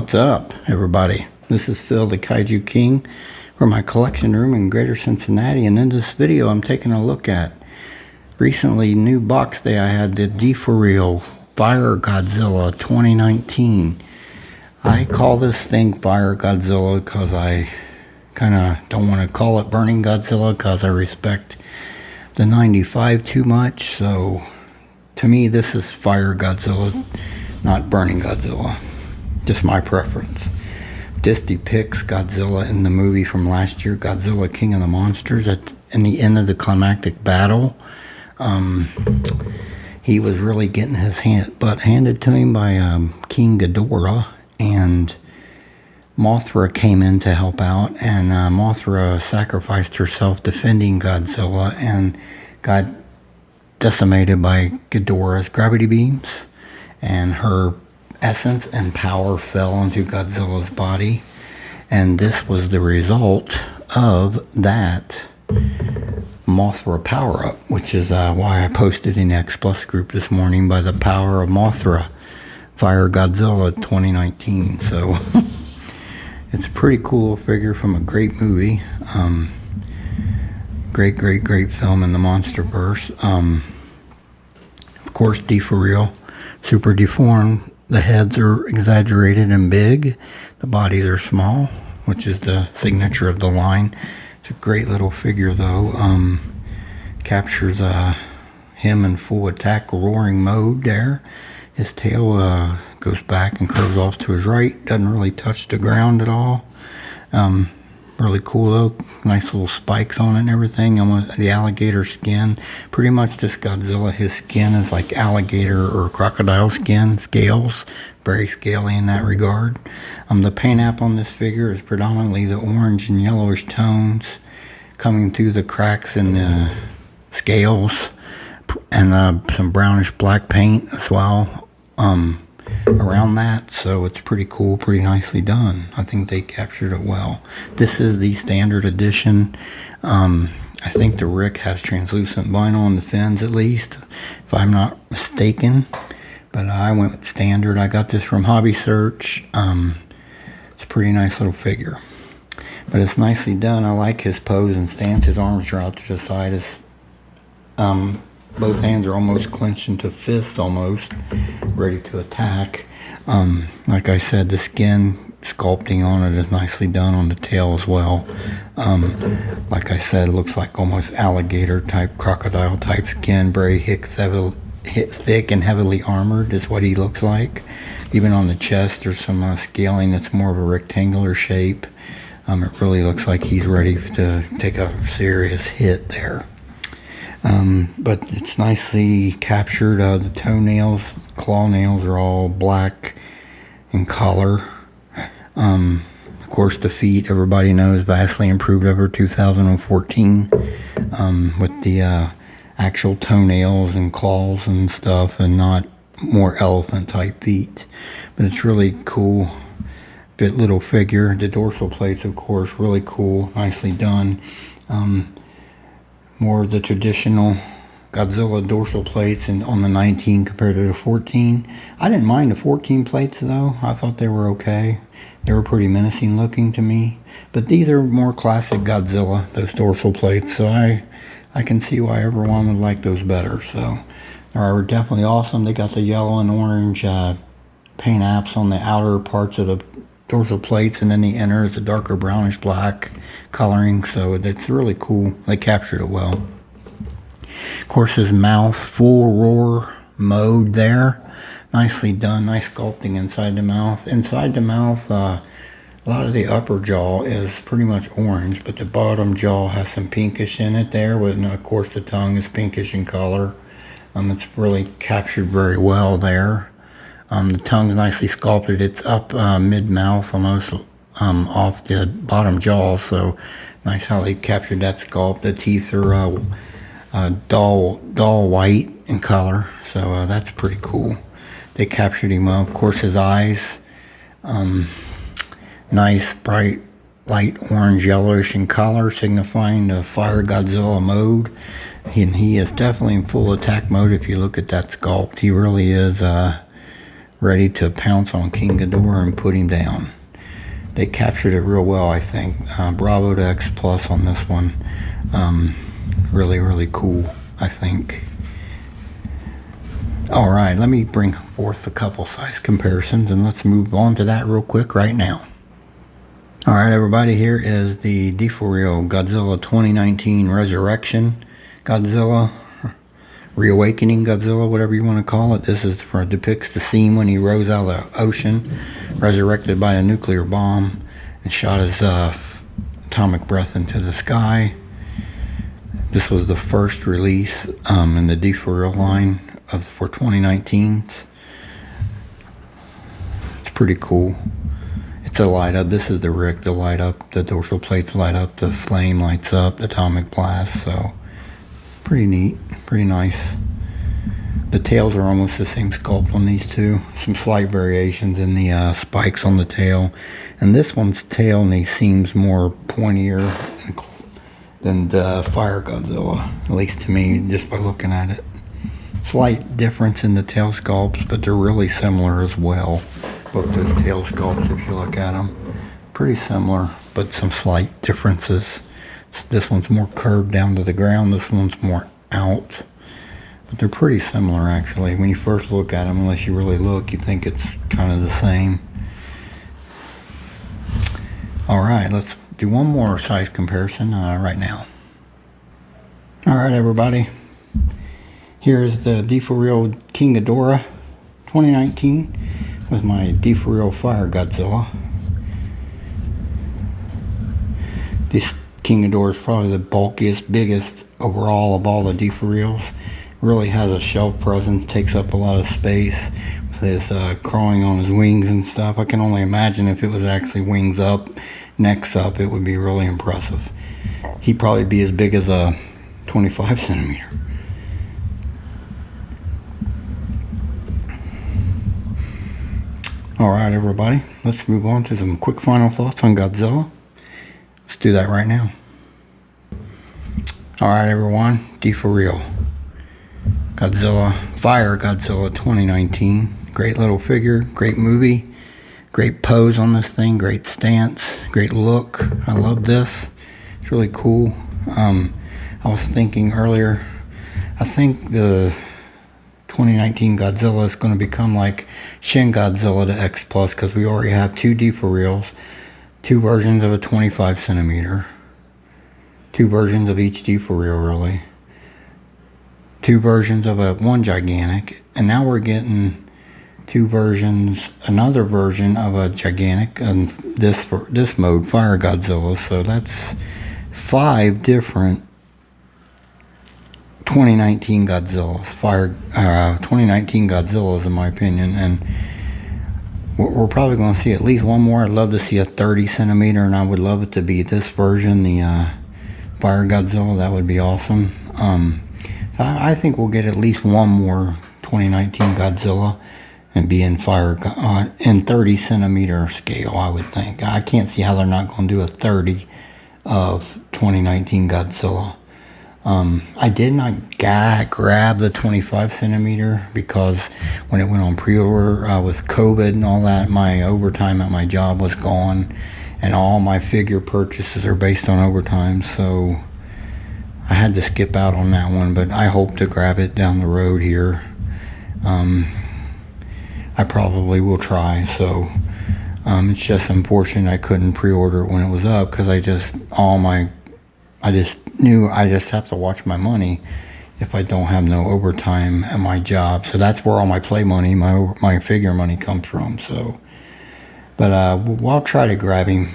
What's up, everybody? This is Phil, the Kaiju King, from my collection room in Greater Cincinnati, and in this video I'm taking a look at recently new box day. I had the deforeal Fire Godzilla 2019. I call this thing Fire Godzilla because I kind of don't want to call it Burning Godzilla because I respect the 95 too much. So to me this is Fire Godzilla, not Burning Godzilla. Just my preference. This depicts Godzilla in the movie from last year, Godzilla King of the Monsters. In the end of the climactic battle, he was really getting his butt handed to him by King Ghidorah, and Mothra came in to help out, and Mothra sacrificed herself defending Godzilla and got decimated by Ghidorah's gravity beams, and her essence and power fell into Godzilla's body, and this was the result of that Mothra power-up, which is why I posted in the X Plus group this morning, by the power of Mothra, Fire Godzilla 2019. So it's a pretty cool figure from a great movie. Great film in the Monsterverse. Of course, deforeal, super deformed. The heads are exaggerated and big. The bodies are small, which is the signature of the line. It's a great little figure, though. Captures him in full attack roaring mode there. His tail goes back and curves off to his right. Doesn't really touch the ground at all. Really cool, though. Nice little spikes on it and everything. And with the alligator skin, pretty much this Godzilla, his skin is like alligator or crocodile skin, scales. Very scaly in that regard. The paint app on this figure is predominantly the orange and yellowish tones coming through the cracks in the scales, and some brownish black paint as well around that. So it's pretty cool, pretty nicely done. I think they captured it well. This is the standard edition. I think the Rick has translucent vinyl on the fins, at least, if I'm not mistaken, but I went with standard. I got this from Hobby Search. It's a pretty nice little figure, but it's nicely done. I like his pose and stance. His arms are out to the side. His both hands are almost clenched into fists, almost ready to attack. Like I said, the skin sculpting on it is nicely done on the tail as well. Like I said, it looks like almost alligator type, crocodile type skin. Very thick and heavily armored is what he looks like. Even on the chest, there's some scaling that's more of a rectangular shape. It really looks like he's ready to take a serious hit there. But it's nicely captured. The toenails, claw nails are all black in color. Of course, the feet, everybody knows, vastly improved over 2014 with the actual toenails and claws and stuff, and not more elephant type feet. But it's really cool fit little figure. The dorsal plates, of course, really cool, nicely done. More of the traditional Godzilla dorsal plates on the 19 compared to the 14. I didn't mind the 14 plates, though. I thought they were okay. They were pretty menacing looking to me. But these are more classic Godzilla, those dorsal plates. So I can see why everyone would like those better. So they are definitely awesome. They got the yellow and orange paint apps on the outer parts of the dorsal plates, and then the inner is a darker brownish black coloring. So it's really cool. They captured it well. Of course, his mouth, full roar mode there. Nicely done. Nice sculpting inside the mouth. Inside the mouth, a lot of the upper jaw is pretty much orange, but the bottom jaw has some pinkish in it there. And of course, the tongue is pinkish in color. It's really captured very well there. The tongue's nicely sculpted. It's up mid-mouth, almost off the bottom jaw, so nice how they captured that sculpt. The teeth are dull white in color, so that's pretty cool. They captured him well. Of course, his eyes, nice, bright, light orange, yellowish in color, signifying the Fire Godzilla mode. And he is definitely in full attack mode. If you look at that sculpt, he really is ready to pounce on King Ghidorah and put him down. They captured it real well, I think. Bravo to X Plus on this one. Really, really cool, I think. All right, let me bring forth a couple size comparisons, and let's move on to that real quick right now. All right, everybody, here is the deforeal Godzilla 2019 Resurrection Godzilla, Reawakening Godzilla, whatever you want to call it. This is depicts the scene when he rose out of the ocean, resurrected by a nuclear bomb, and shot his atomic breath into the sky. This was the first release in the deforeal line for 2019. It's pretty cool. It's a light up. This is the Rick, the light up. The dorsal plates light up. The flame lights up. The atomic blast. So pretty neat. Pretty nice. The tails are almost the same sculpt on these two. Some slight variations in the spikes on the tail. And this one's tail seems more pointier than the Fire Godzilla, at least to me, just by looking at it. Slight difference in the tail sculpts, but they're really similar as well. Both those tail sculpts, if you look at them, pretty similar, but some slight differences. This one's more curved down to the ground. This one's more out, but they're pretty similar actually. When you first look at them, unless you really look, you think it's kind of the same. All right, let's do one more size comparison right now. All right, everybody. Here's the deforeal King Ghidorah 2019 with my deforeal Fire Godzilla. This King Ghidorah is probably the bulkiest, biggest overall of all the deforeals. Really has a shelf presence, takes up a lot of space with his crawling on his wings and stuff. I can only imagine if it was actually wings up, necks up, it would be really impressive. He'd probably be as big as a 25 centimeter. All right, everybody, let's move on to some quick final thoughts on Godzilla. Let's do that right now. All right, everyone, deforeal Godzilla, Fire Godzilla 2019. Great little figure, great movie, great pose on this thing, great stance, great look. I love this. It's really cool. I was thinking earlier, I think the 2019 Godzilla is going to become like Shin Godzilla to X Plus, because we already have two deforeals, two versions of a 25 centimeter, two versions of each deforeal really, two versions of one gigantic, and now we're getting two versions, another version of a gigantic, and this mode, Fire Godzilla. So that's 5 different 2019 Godzillas, 2019 Godzillas in my opinion, and we're probably going to see at least one more. I'd love to see a 30 centimeter, and I would love it to be this version, the Fire Godzilla. That would be awesome. So I think we'll get at least one more 2019 Godzilla and be in in 30 centimeter scale, I would think. I can't see how they're not going to do a 30 of 2019 Godzilla. I did not grab the 25 centimeter because when it went on pre-order with COVID and all that, my overtime at my job was gone, and all my figure purchases are based on overtime, so I had to skip out on that one, but I hope to grab it down the road here. I probably will try, so it's just unfortunate I couldn't pre-order it when it was up, because I just knew I just have to watch my money if I don't have no overtime at my job. So that's where all my play money, my figure money comes from. So, but I'll try to grab him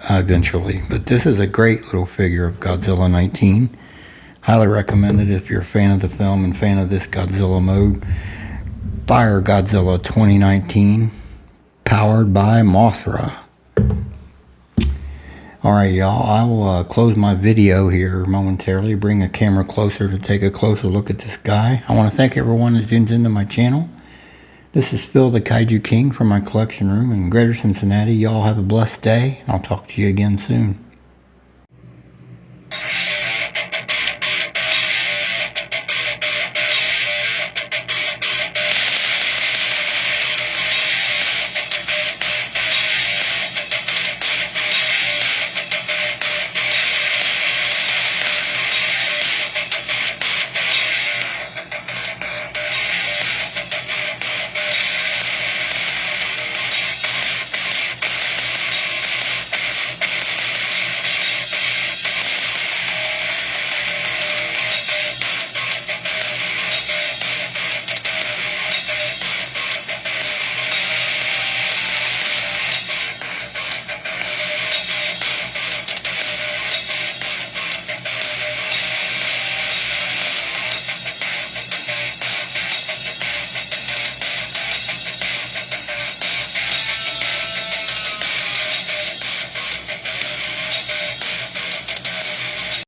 eventually. But this is a great little figure of Godzilla 19. Highly recommend it if you're a fan of the film and fan of this Godzilla mode. Fire Godzilla 2019, powered by Mothra. Alright, y'all, I will close my video here momentarily, bring a camera closer to take a closer look at this guy. I want to thank everyone that tunes into my channel. This is Phil the Kaiju King from my collection room in Greater Cincinnati. Y'all have a blessed day, and I'll talk to you again soon.